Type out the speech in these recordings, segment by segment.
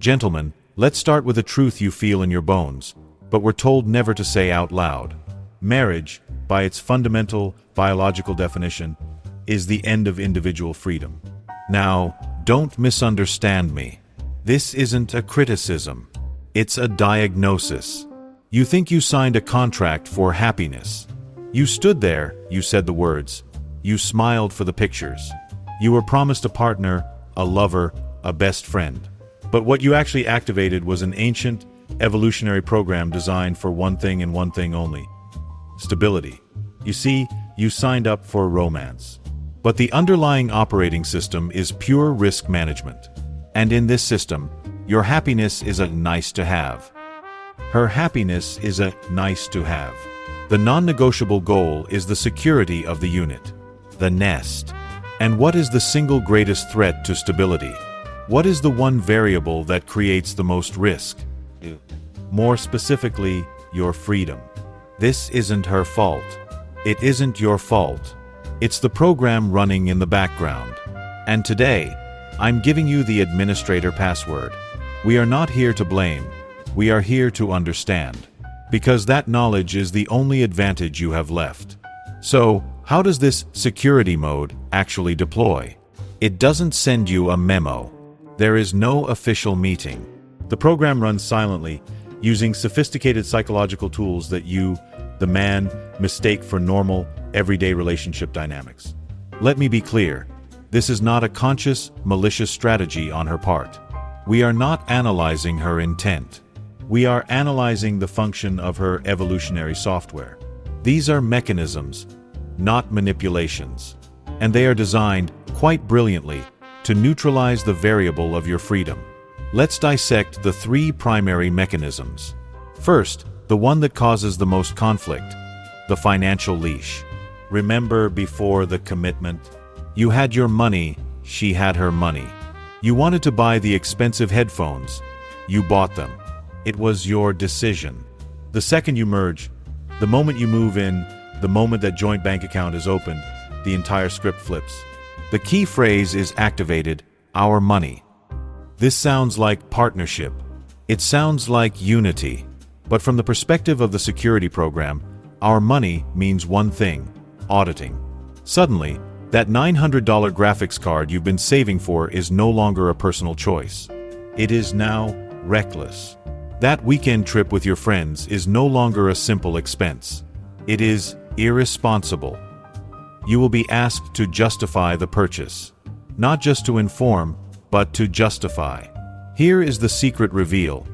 Gentlemen, let's start with a truth you feel in your bones, but we're told never to say out loud. Marriage, by its fundamental biological definition, is the end of individual freedom. Now, don't misunderstand me. This isn't a criticism. It's a diagnosis. You think you signed a contract for happiness. You stood there, you said the words. You smiled for the pictures. You were promised a partner, a lover, a best friend. But what you actually activated was an ancient, evolutionary program designed for one thing and one thing only: stability. You see, you signed up for romance. But the underlying operating system is pure risk management. And in this system, your happiness is a nice to have. Her happiness is a nice to have. The non-negotiable goal is the security of the unit, the nest. And what is the single greatest threat to stability? What is the one variable that creates the most risk? More specifically, your freedom. This isn't her fault. It isn't your fault. It's the program running in the background. And today, I'm giving you the administrator password. We are not here to blame. We are here to understand. Because that knowledge is the only advantage you have left. So, how does this security mode actually deploy? It doesn't send you a memo. There is no official meeting. The program runs silently, using sophisticated psychological tools that you, the man, mistake for normal, everyday relationship dynamics. Let me be clear. This is not a conscious, malicious strategy on her part. We are not analyzing her intent. We are analyzing the function of her evolutionary software. These are mechanisms, not manipulations. And they are designed, quite brilliantly, to neutralize the variable of your freedom. Let's dissect the three primary mechanisms. First, the one that causes the most conflict, the financial leash. Remember before the commitment? You had your money, she had her money. You wanted to buy the expensive headphones. You bought them. It was your decision. The second you merge, the moment you move in, the moment that joint bank account is opened, the entire script flips. The key phrase is activated, our money. This sounds like partnership. It sounds like unity. But from the perspective of the security program, our money means one thing: auditing. Suddenly, that $900 graphics card you've been saving for is no longer a personal choice. It is now reckless. That weekend trip with your friends is no longer a simple expense. It is irresponsible. You will be asked to justify the purchase. Not just to inform, but to justify. Here is the secret reveal.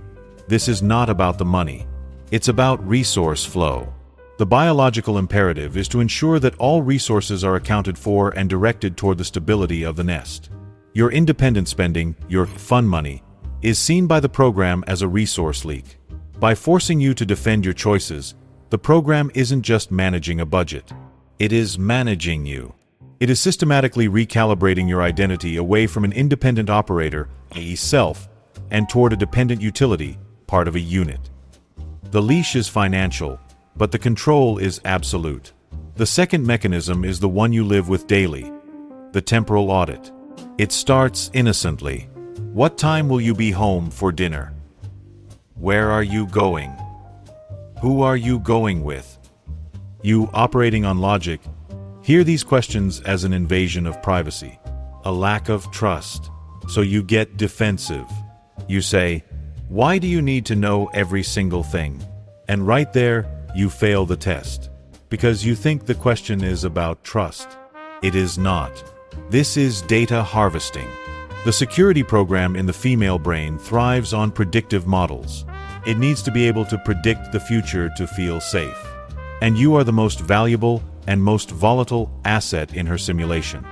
This is not about the money. It's about resource flow. The biological imperative is to ensure that all resources are accounted for and directed toward the stability of the nest. Your independent spending, your fun money, is seen by the program as a resource leak. By forcing you to defend your choices, the program isn't just managing a budget. It is managing you. It is systematically recalibrating your identity away from an independent operator, i.e. self, and toward a dependent utility, part of a unit. The leash is financial, but the control is absolute. The second mechanism is the one you live with daily, the temporal audit. It starts innocently. What time will you be home for dinner? Where are you going? Who are you going with? You, operating on logic, hear these questions as an invasion of privacy, a lack of trust. So you get defensive. You say, "Why do you need to know every single thing?" And right there, you fail the test. Because you think the question is about trust. It is not. This is data harvesting. The security program in the female brain thrives on predictive models. It needs to be able to predict the future to feel safe. And you are the most valuable and most volatile asset in her simulation.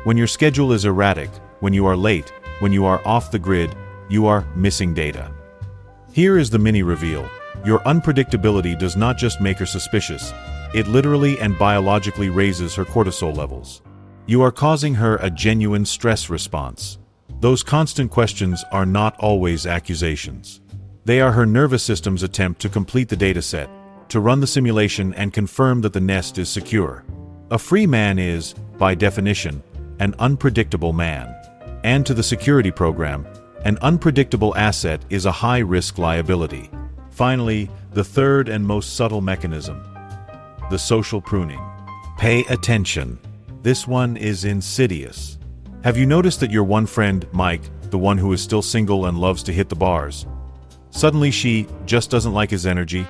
When your schedule is erratic, when you are late, when you are off the grid, you are missing data. Here is the mini reveal. Your unpredictability does not just make her suspicious, it literally and biologically raises her cortisol levels. You are causing her a genuine stress response. Those constant questions are not always accusations. They are her nervous system's attempt to complete the dataset, to run the simulation and confirm that the nest is secure. A free man is, by definition, an unpredictable man. And to the security program, An unpredictable asset is a high-risk liability. Finally, the third and most subtle mechanism, the social pruning. Pay attention. This one is insidious. Have you noticed that your one friend, Mike, the one who is still single and loves to hit the bars, suddenly she just doesn't like his energy?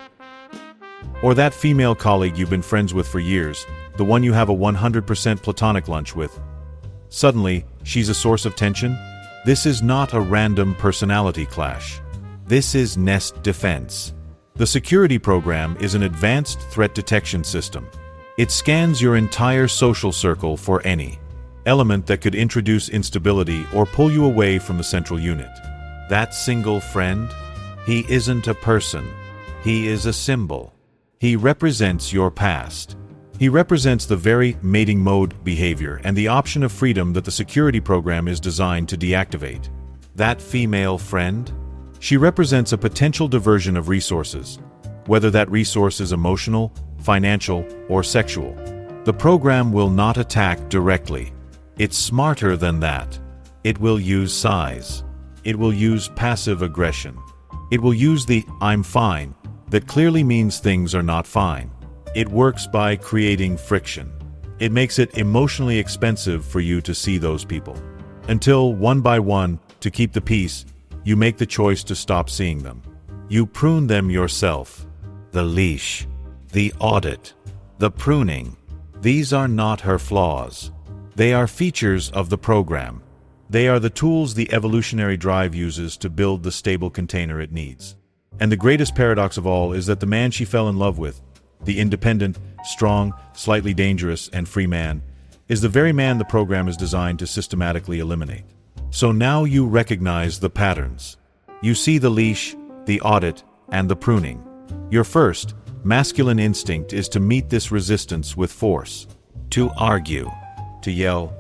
Or that female colleague you've been friends with for years, the one you have a 100% platonic lunch with, suddenly she's a source of tension? This is not a random personality clash. This is nest defense. The security program is an advanced threat detection system. It scans your entire social circle for any element that could introduce instability or pull you away from the central unit. That single friend? He isn't a person. He is a symbol. He represents your past. He represents the very mating mode behavior and the option of freedom that the security program is designed to deactivate. That female friend? She represents a potential diversion of resources, whether that resource is emotional, financial, or sexual. The program will not attack directly. It's smarter than that. It will use size. It will use passive aggression. It will use the "I'm fine" that clearly means things are not fine. It works by creating friction. It makes it emotionally expensive for you to see those people. Until, one by one, to keep the peace, you make the choice to stop seeing them. You prune them yourself. The leash, the audit, the pruning. These are not her flaws. They are features of the program. They are the tools the evolutionary drive uses to build the stable container it needs. And the greatest paradox of all is that the man she fell in love with, the independent, strong, slightly dangerous, and free man, is the very man the program is designed to systematically eliminate. So now you recognize the patterns. You see the leash, the audit, and the pruning. Your first, masculine instinct is to meet this resistance with force. To argue. To yell,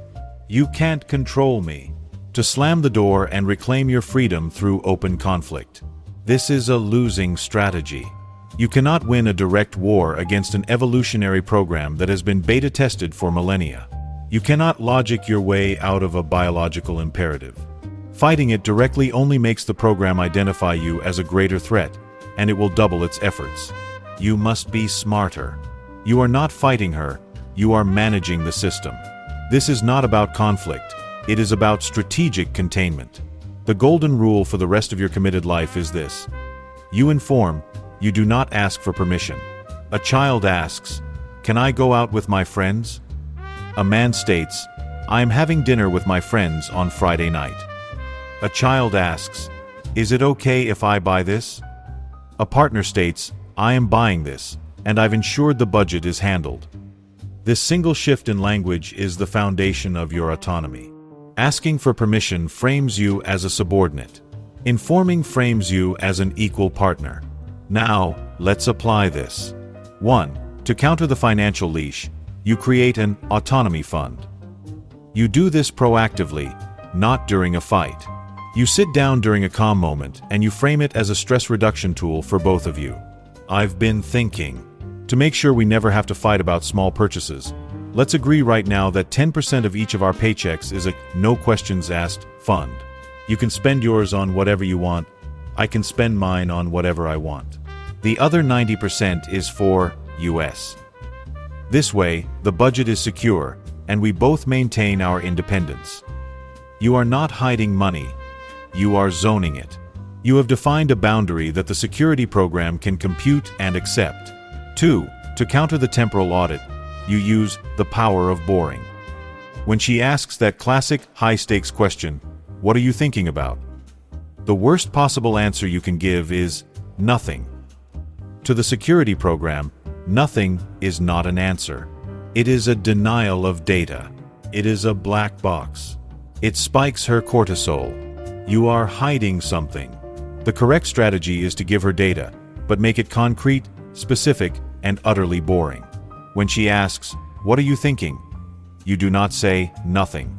"You can't control me." To slam the door and reclaim your freedom through open conflict. This is a losing strategy. You cannot win a direct war against an evolutionary program that has been beta tested for millennia. You cannot logic your way out of a biological imperative. Fighting it directly only makes the program identify you as a greater threat, and it will double its efforts. You must be smarter. You are not fighting her, you are managing the system. This is not about conflict, it is about strategic containment. The golden rule for the rest of your committed life is this: you inform, you do not ask for permission. A child asks, "Can I go out with my friends?" A man states, "I am having dinner with my friends on Friday night." A child asks, "Is it okay if I buy this?" A partner states, "I am buying this, and I've ensured the budget is handled." This single shift in language is the foundation of your autonomy. Asking for permission frames you as a subordinate. Informing frames you as an equal partner. Now, let's apply this. 1. To counter the financial leash, you create an autonomy fund. You do this proactively, not during a fight. You sit down during a calm moment and you frame it as a stress reduction tool for both of you. I've been thinking. To make sure we never have to fight about small purchases, let's agree right now that 10% of each of our paychecks is a no questions asked fund. You can spend yours on whatever you want. I can spend mine on whatever I want. The other 90% is for US. This way, the budget is secure, and we both maintain our independence. You are not hiding money. You are zoning it. You have defined a boundary that the security program can compute and accept. 2. To counter the temporal audit, you use the power of boring. When she asks that classic high-stakes question, "What are you thinking about?" the worst possible answer you can give is nothing. To the security program, nothing is not an answer. It is a denial of data. It is a black box. It spikes her cortisol. You are hiding something. The correct strategy is to give her data, but make it concrete, specific, and utterly boring. When she asks, "What are you thinking?" you do not say nothing.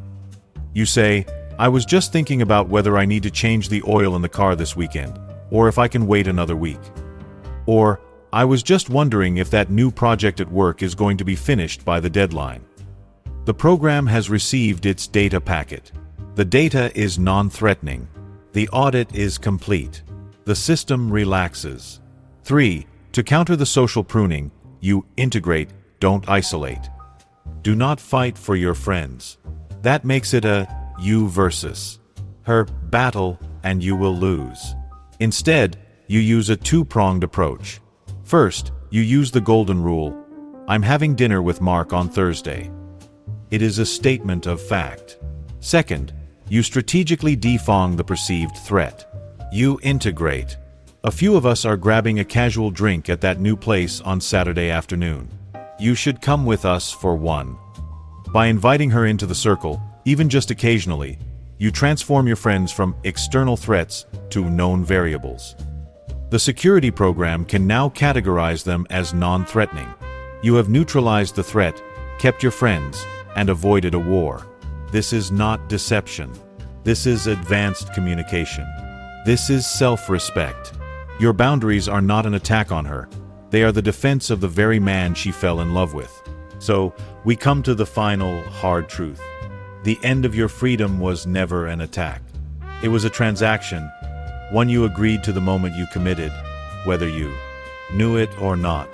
You say, "I was just thinking about whether I need to change the oil in the car this weekend, or if I can wait another week." Or, "I was just wondering if that new project at work is going to be finished by the deadline." The program has received its data packet. The data is non-threatening. The audit is complete. The system relaxes. 3. To counter the social pruning, you integrate, don't isolate. Do not fight for your friends. That makes it a you versus her battle, and you will lose. Instead, you use a two-pronged approach. First, you use the golden rule. I'm having dinner with Mark on Thursday. It is a statement of fact. Second, you strategically defang the perceived threat. You integrate. A few of us are grabbing a casual drink at that new place on Saturday afternoon. You should come with us for one. By inviting her into the circle, even just occasionally, you transform your friends from external threats to known variables. The security program can now categorize them as non-threatening. You have neutralized the threat, kept your friends, and avoided a war. This is not deception. This is advanced communication. This is self-respect. Your boundaries are not an attack on her. They are the defense of the very man she fell in love with. So, we come to the final, hard truth. The end of your freedom was never an attack. It was a transaction, one you agreed to the moment you committed, whether you knew it or not.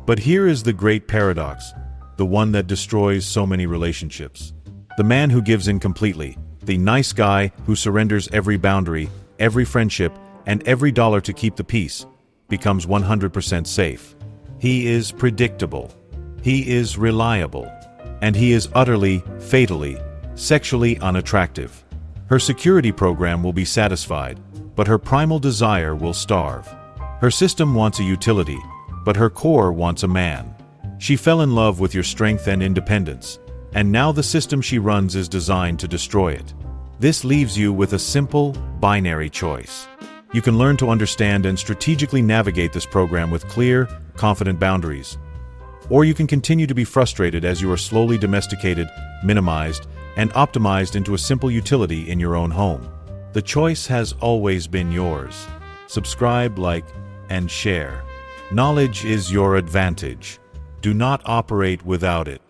But here is the great paradox, the one that destroys so many relationships. The man who gives in completely, the nice guy who surrenders every boundary, every friendship, and every dollar to keep the peace, becomes 100% safe. He is predictable. He is reliable. And he is utterly, fatally, sexually unattractive. Her security program will be satisfied, but her primal desire will starve. Her system wants a utility, but her core wants a man. She fell in love with your strength and independence, and now the system she runs is designed to destroy it. This leaves you with a simple, binary choice. You can learn to understand and strategically navigate this program with clear, confident boundaries. Or you can continue to be frustrated as you are slowly domesticated, minimized, and optimized into a simple utility in your own home. The choice has always been yours. Subscribe, like, and share. Knowledge is your advantage. Do not operate without it.